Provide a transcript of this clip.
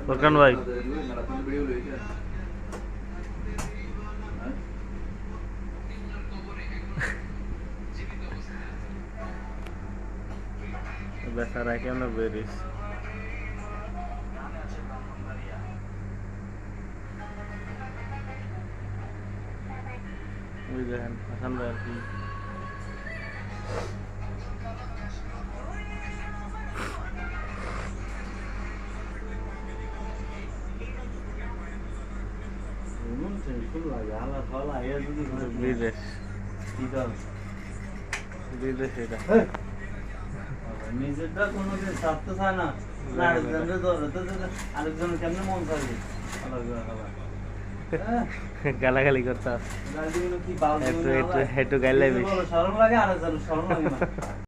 ফরকান ভাই বেচারা কেমন বেরিস ওই দেখেন হাসান ভাই আর কি বিদেশ বিদেশ এটা নিজেরটা কোনোদিন ছাড়তে চায় না আরেকজনের কেমনে মন থাকে গালাগালি করতে একটু গাইলে বেশি সরম লাগে আরেকজনের সরম লাগে না